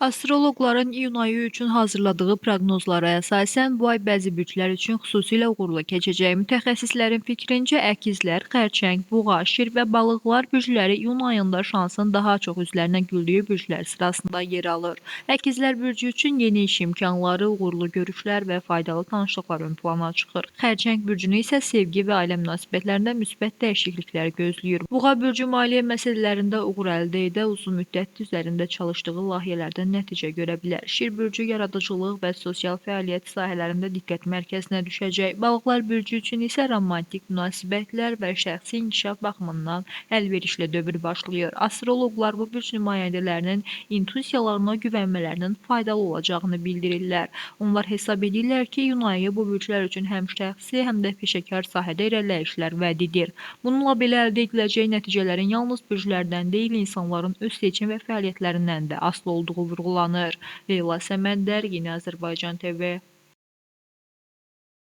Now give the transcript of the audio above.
Astroloqların iyun ayı üçün hazırladığı proqnozlara əsasən bu ay bəzi bürclər üçün xüsusilə uğurlu keçəcək. Mütəxəssislərin fikrincə əkizlər, xərçəng, buğa, şir və balıqlar bürcləri iyun ayında şansın daha çox üzlərinə güldüyü bürclər sırasında yer alır. Əkizlər bürcü üçün yeni iş imkanları, uğurlu görüşlər və faydalı tanışlıqlar ön plana çıxır. Xərçəng bürcünü isə sevgi və ailə münasibətlərində müsbət dəyişikliklər gözləyir. Buğa bürcü maliyyə məsələlərində uğur əldə edə, uzun müddət üzərində çalışdığı layihələrdən nəticə görə bilər. Şir bürcü yaradıcılıq və sosial fəaliyyət sahələrində diqqət mərkəzinə düşəcək. Balıqlar bürcü üçün isə romantik münasibətlər və şəxsi inkişaf baxımından əlverişli dövr başlayır. Astroloqlar bu bürc nümayəndələrinin intuisiyalarına güvənmələrinin faydalı olacağını bildirirlər. Onlar hesab edirlər ki, iyun ayı bu bürclər üçün həm şəxsi, həm də peşəkar sahədə irəliləyişlər vəd edir. Bununla belə əldə ediləcək nəticələrin yalnız bürclərdən deyil, insanların öz seçim və fəaliyyətlərindən də asılı olduğu vurğulanır. Leyla Səməndər, Yeni Azərbaycan TV.